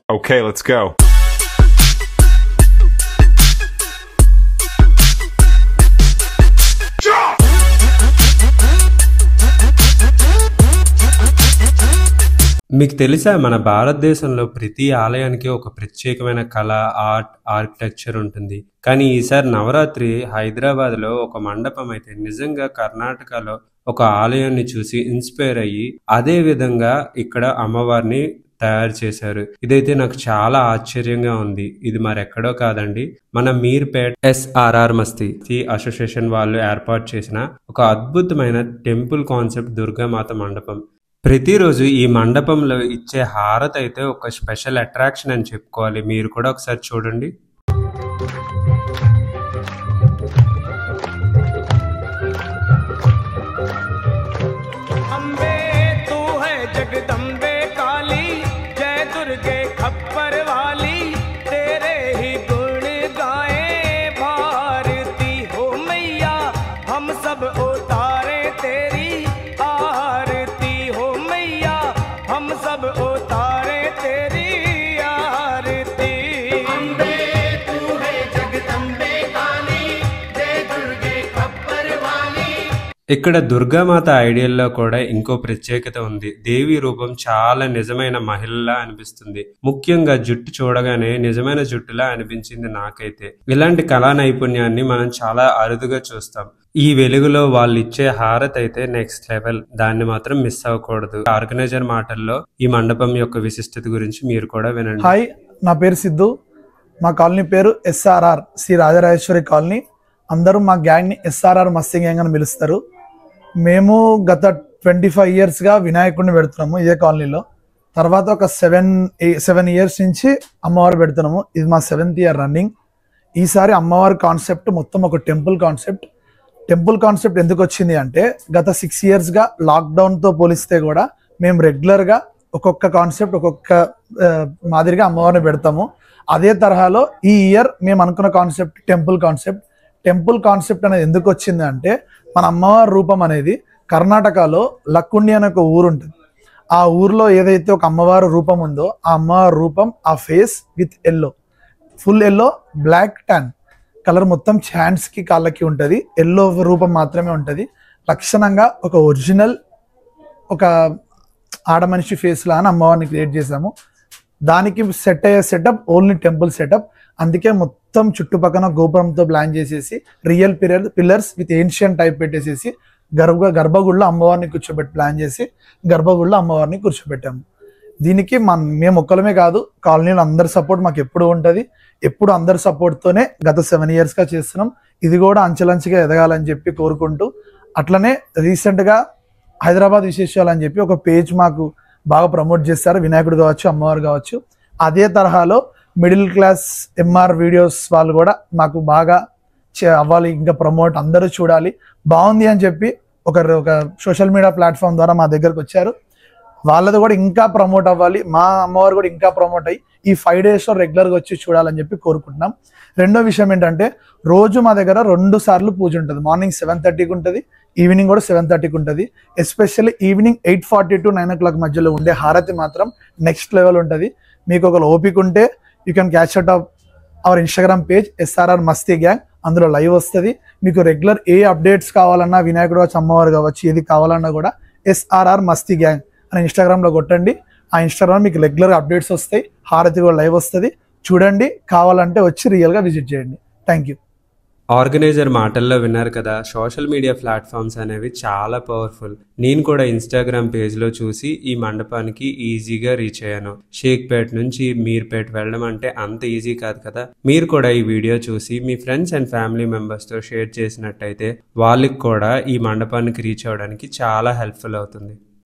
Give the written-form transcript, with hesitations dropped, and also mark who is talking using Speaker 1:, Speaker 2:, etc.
Speaker 1: Okay, let's go.
Speaker 2: మీకు తెలుసా మన భారతదేశంలో ప్రతి ఆలయానికి ఒక ప్రత్యేకమైన కళ, ఆర్ట్, ఆర్కిటెక్చర్ ఉంటుంది. కానీ ఈసారి నవరాత్రి హైదరాబాద్లో ఒక మండపం అయితే నిజంగా కర్ణాటకలో ఒక ఆలయాన్ని చూసి ఇన్స్పైర్ అయ్యి అదే విధంగా ఇక్కడ అమ్మవారిని తయారు చేశారు. ఇదైతే నాకు చాలా ఆశ్చర్యంగా ఉంది. ఇది మరెక్కడో కాదండి, మన మీర్పేట్ ఎస్ఆర్ఆర్ మస్తీ అసోసియేషన్ వాళ్ళు ఏర్పాటు చేసిన ఒక అద్భుతమైన టెంపుల్ కాన్సెప్ట్ దుర్గామాత మండపం. ప్రతిరోజు ఈ మండపంలో ఇచ్చే హారతి అయితే ఒక స్పెషల్ అట్రాక్షన్ అని చెప్పుకోవాలి. మీరు కూడా ఒకసారి చూడండి. ఇక్కడ దుర్గామాత ఐడియల్లో కూడా ఇంకో ప్రత్యేకత ఉంది. దేవి రూపం చాలా నిజమైన మహిళలా అనిపిస్తుంది. ముఖ్యంగా జుట్టు చూడగానే నిజమైన జుట్టులా అనిపించింది నాకైతే. ఇలాంటి కళా నైపుణ్యాన్ని మనం చాలా అరుదుగా చూస్తాం. ఈ వెలుగులో వాళ్ళు ఇచ్చే హారతి అయితే నెక్స్ట్ లెవెల్. దాన్ని మాత్రం మిస్ అవ్వకూడదు. ఆర్గనైజర్ మాటల్లో ఈ మండపం యొక్క విశిష్టత గురించి మీరు కూడా వినండి.
Speaker 3: హాయ్, నా పేరు సిద్ధు. మా కాలనీ పేరు ఎస్ఆర్ఆర్, శ్రీ రాజరాజేశ్వరి కాలనీ. అందరూ మా గ్యాంగ్ని ఎస్ఆర్ఆర్ మస్తీ గ్యాంగ్ అని పిలుస్తారు. మేము గత 25 yearsగా వినాయకుడిని పెడుతున్నాము ఇదే కాలనీలో. తర్వాత ఒక 7 years నుంచి అమ్మవారు పెడుతున్నాము. ఇది మా 7th year రన్నింగ్. ఈసారి అమ్మవారి కాన్సెప్ట్ మొత్తం ఒక టెంపుల్ కాన్సెప్ట్. టెంపుల్ కాన్సెప్ట్ ఎందుకు వచ్చింది అంటే, గత 6 yearsగా లాక్డౌన్తో పోలిస్తే కూడా మేము రెగ్యులర్గా ఒక్కొక్క కాన్సెప్ట్ ఒక్కొక్క మాదిరిగా అమ్మవారిని పెడతాము. అదే తరహాలో ఈ ఇయర్ మేము అనుకున్న concept temple concept. Temple concept అనేది ఎందుకు వచ్చింది అంటే, మన అమ్మవారి రూపం అనేది కర్ణాటకలో లక్కుండి అనే ఒక ఊరు ఉంటుంది. ఆ ఊర్లో ఏదైతే ఒక అమ్మవారి రూపం ఉందో, ఆ అమ్మవారి రూపం ఆ face with yellow, full yellow, black tan colour మొత్తం హ్యాండ్స్కి కాళ్ళకి ఉంటుంది. ఎల్లో రూపం మాత్రమే ఉంటుంది. లక్షణంగా ఒక ఒరిజినల్ ఒక ఆడ మనిషి ఫేస్లా అని అమ్మవారిని క్రియేట్ చేసాము. దానికి సెట్ అయ్యే సెటప్ ఓన్లీ టెంపుల్ సెటప్. అందుకే మొత్తం చుట్టుపక్కల గోపురంతో ప్లాన్ చేసేసి real pillars with ancient type పెట్టేసేసి గర్భగుడిలో అమ్మవారిని కూర్చోబెట్టి ప్లాన్ చేసి గర్భగుడిలో అమ్మవారిని కూర్చోబెట్టాము. దీనికి మేము ఒక్కలమే కాదు, కాలనీలో అందరి సపోర్ట్ మాకు ఎప్పుడు ఉంటుంది. ఎప్పుడు అందరి సపోర్ట్తోనే గత 7 yearsగా చేస్తున్నాం. ఇది కూడా అంచెలంచెగా ఎదగాలని చెప్పి కోరుకుంటూ, అట్లనే రీసెంట్గా హైదరాబాద్ విశేషాలు అని చెప్పి ఒక పేజ్ మాకు బాగా ప్రమోట్ చేస్తారు, వినాయకుడు కావచ్చు, అమ్మవారు కావచ్చు. అదే తరహాలో మిడిల్ క్లాస్ ఎంఆర్ వీడియోస్ వాళ్ళు కూడా మాకు బాగా అవ్వాలి, ఇంకా ప్రమోట్ అందరూ చూడాలి, బాగుంది అని చెప్పి ఒక సోషల్ మీడియా ప్లాట్ఫామ్ ద్వారా మా దగ్గరకు వచ్చారు. వాళ్ళది కూడా ఇంకా ప్రమోట్ అవ్వాలి, మా అమ్మవారు కూడా ఇంకా ప్రమోట్ అయ్యి ఈ 5 daysలో రెగ్యులర్గా వచ్చి చూడాలని చెప్పి కోరుకుంటున్నాం. రెండో విషయం ఏంటంటే, రోజు మా దగ్గర 2 సార్లు పూజ ఉంటుంది. మార్నింగ్ 7:30కి ఉంటుంది, ఈవినింగ్ కూడా 7:30కి ఉంటుంది. ఎస్పెషల్లీ ఈవినింగ్ 8:40 to 9 o'clock మధ్యలో ఉండే హారతి మాత్రం నెక్స్ట్ లెవెల్ ఉంటుంది. మీకు ఒక ఓపిక ఉంటే you can catch out of our Instagram page SRR Masti gang. అందులో లైవ్ వస్తుంది. మీకు రెగ్యులర్ ఏ అప్డేట్స్ కావాలన్నా, వినాయకుడు కావచ్చు, అమ్మవారు కావచ్చు, ఏది కావాలన్నా కూడా ఎస్ఆర్ఆర్ మస్తీ గ్యాంగ్ అని ఇన్స్టాగ్రామ్లో కొట్టండి. ఆ ఇన్స్టాగ్రామ్ మీకు రెగ్యులర్ అప్డేట్స్ వస్తాయి. హారతి కూడా లైవ్ వస్తుంది, చూడండి. కావాలంటే వచ్చి రియల్గా విజిట్ చేయండి. Thank you.
Speaker 2: ఆర్గనైజర్ మాటల్లో విన్నారు కదా, సోషల్ మీడియా ప్లాట్ఫామ్స్ అనేవి చాలా పవర్ఫుల్. నేను కూడా ఇన్స్టాగ్రామ్ పేజ్లో చూసి ఈ మండపానికి ఈజీగా రీచ్ అయ్యాను. షేక్పేట్ నుంచి మీర్పేట్ వెళ్ళడం అంటే అంత ఈజీ కాదు కదా. మీరు కూడా ఈ వీడియో చూసి మీ ఫ్రెండ్స్ అండ్ ఫ్యామిలీ మెంబర్స్తో షేర్ చేసినట్టయితే వాళ్ళకి కూడా ఈ మండపానికి రీచ్ అవ్వడానికి చాలా హెల్ప్ఫుల్ అవుతుంది.